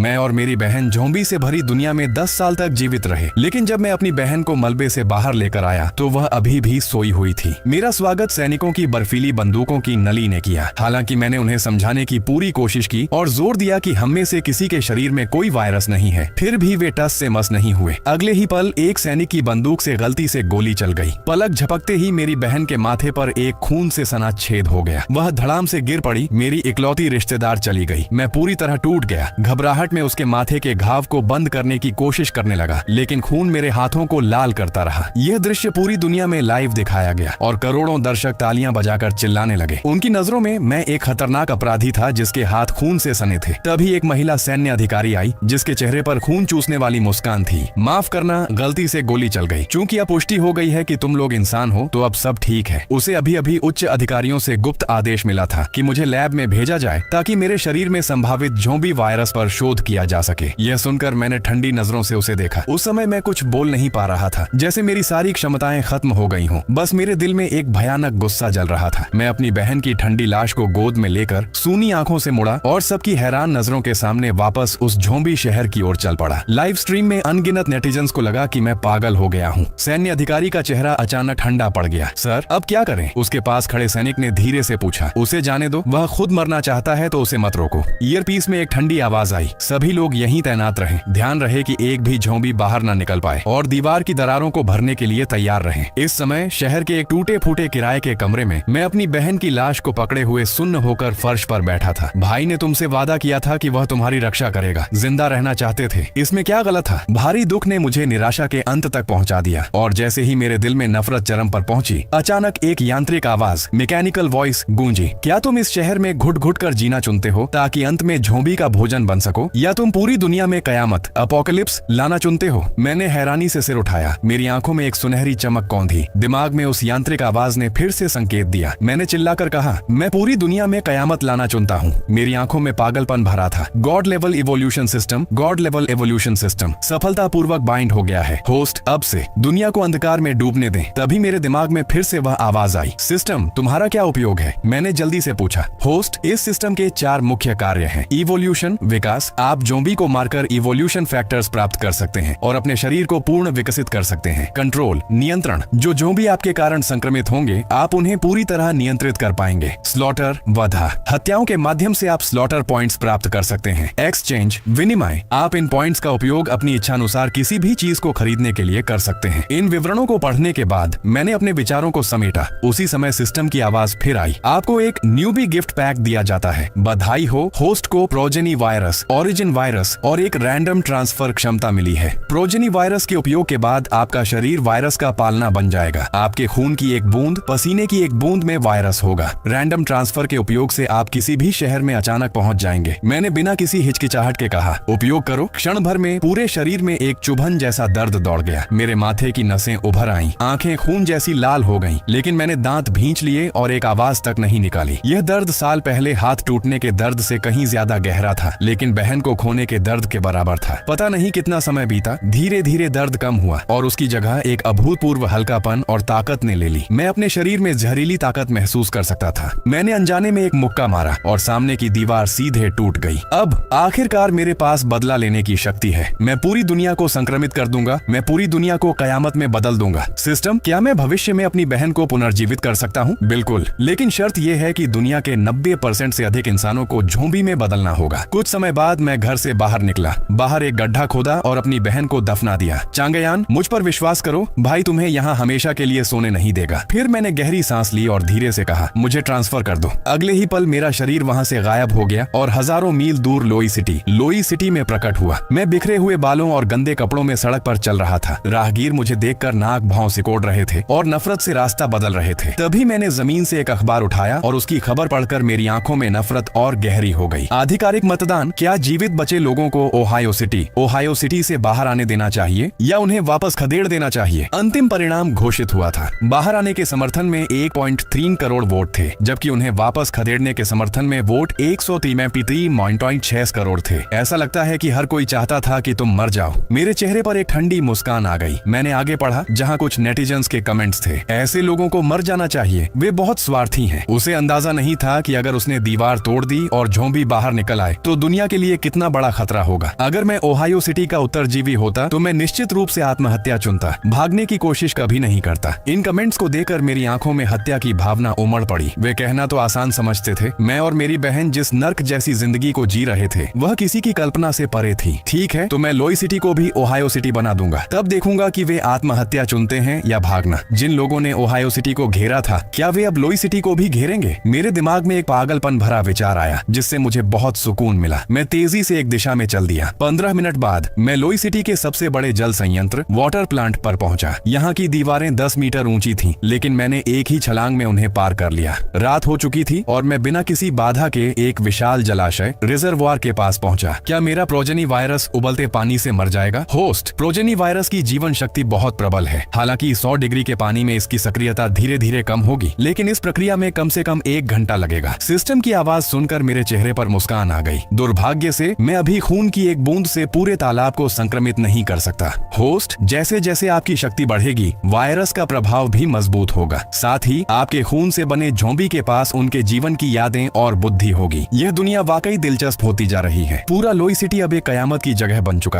मैं और मेरी बहन ज़ॉम्बी से भरी दुनिया में 10 साल तक जीवित रहे, लेकिन जब मैं अपनी बहन को मलबे से बाहर लेकर आया तो वह अभी भी सोई हुई थी। मेरा स्वागत सैनिकों की बर्फीली बंदूकों की नली ने किया। हालांकि मैंने उन्हें समझाने की पूरी कोशिश की और जोर दिया कि हम में से किसी के शरीर में कोई वायरस नहीं है, फिर भी वे टस से मस नहीं हुए। अगले ही पल एक सैनिक की बंदूक से गलती से गोली चल गई। पलक झपकते ही मेरी बहन के माथे पर एक खून से सना छेद हो गया। वह धड़ाम से गिर पड़ी। मेरी इकलौती रिश्तेदार चली गई। मैं पूरी तरह टूट गया। घबराहट में उसके माथे के घाव को बंद करने की कोशिश करने लगा, लेकिन खून मेरे हाथों को लाल करता रहा। यह दृश्य पूरी दुनिया में लाइव दिखाया गया और करोड़ों दर्शक तालियां बजाकर चिल्लाने लगे। उनकी नजरों में मैं एक खतरनाक अपराधी था जिसके हाथ खून से सने थे। तभी एक महिला सैन्य अधिकारी आई जिसके चेहरे पर खून चूसने वाली मुस्कान थी। माफ करना, गलती से गोली चल गई। चूंकि अब पुष्टि हो गई है कि तुम लोग इंसान हो तो अब सब ठीक है। उसे अभी अभी उच्च अधिकारियों से गुप्त आदेश मिला था कि मुझे लैब में भेजा जाए ताकि मेरे शरीर में संभावित ज़ॉम्बी वायरस पर शोध किया जा सके। यह सुनकर मैंने ठंडी नजरों से उसे देखा। उस समय मैं कुछ बोल नहीं पा रहा था, जैसे मेरी सारी क्षमताएं खत्म हो गई हों। बस मेरे दिल में एक भयानक गुस्सा जल रहा था। मैं अपनी बहन की ठंडी लाश को गोद में लेकर सूनी आंखों से मुड़ा और सबकी हैरान नजरों के सामने वापस उस ज़ॉम्बी शहर की ओर चल पड़ा। लाइव स्ट्रीम में अनगिनत नेटिजन्स को लगा कि मैं पागल हो गया हूँ। सैन्य अधिकारी का चेहरा अचानक ठंडा पड़ गया। सर, अब क्या करें? उसके पास खड़े सैनिक ने धीरे से पूछा। उसे जाने दो, वह खुद मरना चाहता है तो उसे मत रोको। ईयरपीस में एक ठंडी आवाज आई। सभी लोग यहीं तैनात रहें। ध्यान रहे कि एक भी ज़ॉम्बी बाहर न निकल पाए और दीवार की दरारों को भरने के लिए तैयार रहें। इस समय शहर के एक टूटे फूटे किराए के कमरे में मैं अपनी बहन की लाश को पकड़े हुए सुन्न होकर फर्श पर बैठा था। भाई ने तुमसे वादा किया था कि वह तुम्हारी रक्षा करेगा। जिंदा रहना चाहते थे, इसमें क्या गलत था? भारी दुख ने मुझे निराशा के अंत तक पहुंचा दिया और जैसे ही मेरे दिल में नफरत चरम पर पहुंची, अचानक एक यांत्रिक आवाज, मैकेनिकल वॉइस गूंजी। क्या तुम इस शहर में घुट घुट कर जीना चुनते हो ताकि अंत में ज़ॉम्बी का भोजन बन सको, या तुम पूरी दुनिया में कयामत, अपोकलिप्स लाना चुनते हो? मैंने हैरानी से सिर उठाया। मेरी आंखों में एक सुनहरी चमक कौंधी। दिमाग में उस यांत्रिक आवाज ने फिर से संकेत दिया। मैंने चिल्लाकर कहा, मैं पूरी दुनिया में कयामत लाना चुनता हूँ। मेरी आंखों में पागलपन भरा था। God level evolution system, God level evolution system सफलतापूर्वक बाइंड हो गया है। होस्ट, अब से दुनिया को अंधकार में डूबने दें। तभी मेरे दिमाग में फिर से वह आवाज आई। सिस्टम, तुम्हारा क्या उपयोग है? मैंने जल्दी से पूछा। होस्ट, इस सिस्टम के 4 मुख्य कार्य हैं। इवोल्यूशन, विकास। आप ज़ॉम्बी को मारकर इवोल्यूशन फैक्टर्स प्राप्त कर सकते हैं और अपने शरीर को पूर्ण विकसित कर सकते हैं। कंट्रोल, नियंत्रण। जो ज़ॉम्बी आपके कारण संक्रमित होंगे, आप उन्हें पूरी तरह नियंत्रित कर पाएंगे। स्लॉटर, वधा। हत्याओं के माध्यम से आप स्लॉटर पॉइंट्स प्राप्त कर सकते हैं। एक्सचेंज, विनिमय। आप इन पॉइंट्स का उपयोग अपनी इच्छानुसार किसी भी चीज को खरीदने के लिए कर सकते हैं। इन विवरणों को पढ़ने के बाद मैंने अपने विचारों को समेटा। उसी समय सिस्टम की आवाज फिर आई। आपको एक न्यूबी गिफ्ट पैक दिया जाता है। बधाई हो, होस्ट को प्रोजेनी वायरस, ओरिजिन वायरस और एक रैंडम ट्रांसफर क्षमता मिली है। प्रोजेनी वायरस के उपयोग के बाद आपका शरीर वायरस का पालना बन जाएगा। आपके खून की एक बूंद, पसीने की एक बूंद में वायरस होगा। रैंडम ट्रांसफर के उपयोग से आप किसी भी शहर में अचानक पहुंच जाएंगे। मैंने बिना किसी हिचकिचाहट के कहा, उपयोग करो। क्षण भर में पूरे शरीर में एक चुभन जैसा दर्द दौड़ गया। मेरे माथे की नसें उभर आईं, आंखें खून जैसी लाल हो गईं, लेकिन मैंने दांत भींच लिए और एक आवाज तक नहीं निकाली। यह दर्द साल पहले हाथ टूटने के दर्द से कहीं ज्यादा गहरा था, लेकिन बहन को खोने के दर्द के बराबर था। पता नहीं कितना समय बीता, धीरे धीरे दर्द कम हुआ और उसकी जगह एक अभूतपूर्व हल्कापन और ताकत ने ले ली। मैं अपने शरीर में जहरीली ताकत महसूस कर सकता था। मैंने अनजाने में एक मुक्का मारा और सामने की दीवार सीधे टूट गई। अब आखिरकार मेरे पास बदला लेने की शक्ति है। मैं पूरी दुनिया को संक्रमित कर दूंगा। मैं पूरी दुनिया को कयामत में बदल दूंगा। सिस्टम, क्या मैं भविष्य में अपनी बहन को पुनर्जीवित कर सकता हूँ? बिल्कुल, लेकिन शर्त यह है कि दुनिया के 90% से अधिक इंसानों को ज़ॉम्बी में बदलना होगा। कुछ समय बाद मैं घर से बाहर निकला। बाहर एक गड्ढा खोदा और अपनी बहन को दफना दिया। चांगयान, मुझ पर विश्वास करो, भाई तुम्हें यहाँ हमेशा के लिए सोने नहीं देगा। फिर मैंने गहरी सांस ली और धीरे से कहा, मुझे ट्रांसफर कर दो। अगले ही पल मेरा शरीर वहाँ से गायब हो गया और हजारों मील दूर लोई सिटी में प्रकट हुआ। मैं बिखरे हुए बालों और गंदे कपड़ों में सड़क पर चल रहा था। राहगीर मुझे देखकर नाक भाव सिकोड़ रहे थे और नफरत से रास्ता बदल रहे थे। तभी मैंने जमीन से एक अखबार उठाया और उसकी खबर पढ़कर मेरी आंखों में नफरत और गहरी हो गई। आधिकारिक मतदान, क्या जीवित बचे लोगों को ओहायो सिटी से बाहर आने देना चाहिए या उन्हें वापस खदेड़ देना चाहिए? अंतिम परिणाम घोषित हुआ था। बाहर आने के समर्थन में 1.3 करोड़ वोट थे, जबकि उन्हें वापस खदेड़ने के समर्थन में वोट 133.6 करोड़ थे। ऐसा लगता है कि हर कोई चाहता था कि तुम मर जाओ। मेरे चेहरे पर एक ठंडी मुस्कान आ गई। मैंने आगे पढ़ा जहां कुछ नेटिजन्स के कमेंट्स थे। ऐसे लोगों को मर जाना चाहिए, वे बहुत स्वार्थी हैं। उसे अंदाजा नहीं था कि अगर उसने दीवार तोड़ दी और ज़ॉम्बी बाहर निकल आए तो दुनिया के लिए कितना बड़ा खतरा होगा। अगर मैं ओहायो सिटी का उत्तरजीवी होता तो मैं निश्चित रूप से आत्महत्या चुनता, भागने की कोशिश कभी नहीं करता। इन कमेंट्स को देखकर मेरी आंखों में हत्या की भावना उमड़ पड़ी। वे कहना तो आसान समझते थे, मैं और मेरी बहन जिस नर्क जैसी जिंदगी को जी रहे थे वह किसी की कल्पना से परे थी। ठीक है, तो मैं लोई सिटी को भी ओहायो सिटी बना दूंगा, तब देखूंगा कि वे आत्महत्या चुनते हैं या भागना। जिन लोगों ने ओहायो सिटी को घेरा था, क्या वे अब लोई सिटी को भी घेरेंगे? मेरे दिमाग में एक पागलपन भरा विचार आया जिससे मुझे बहुत सुकून मिला। मैं तेजी से एक दिशा में चल दिया। 15 मिनट बाद मैं लोई सिटी के सबसे बड़े जल संयंत्र वाटर प्लांट पर पहुंचा। यहाँ की दीवारें 10 मीटर ऊंची थीं, लेकिन मैंने एक ही छलांग में उन्हें पार कर लिया। रात हो चुकी थी और मैं बिना किसी बाधा के एक विशाल जलाशय रिजर्वॉयर के पास पहुंचा। क्या मेरा प्रोजेनी वायरस उबलते पानी से मर जाएगा? होस्ट, प्रोजेनी वायरस की जीवन शक्ति बहुत प्रबल है। हालांकि 100 डिग्री के पानी में इसकी सक्रियता धीरे धीरे कम होगी, लेकिन इस प्रक्रिया में कम से कम 1 घंटा लगेगा। सिस्टम की आवाज सुनकर मेरे चेहरे पर मुस्कान आ गई। दुर्भाग्य से मैं अभी खून की एक बूंद से पूरे तालाब को संक्रमित नहीं कर सकता। होस्ट, जैसे जैसे आपकी शक्ति बढ़ेगी, वायरस का प्रभाव भी मजबूत होगा। साथ ही आपके खून से बने ज़ॉम्बी के पास उनके जीवन की यादें और बुद्धि होगी। यह दुनिया वाकई दिलचस्प होती जा रही है। पूरा लोई सिटी अब एक कयामत की जगह बन चुका है।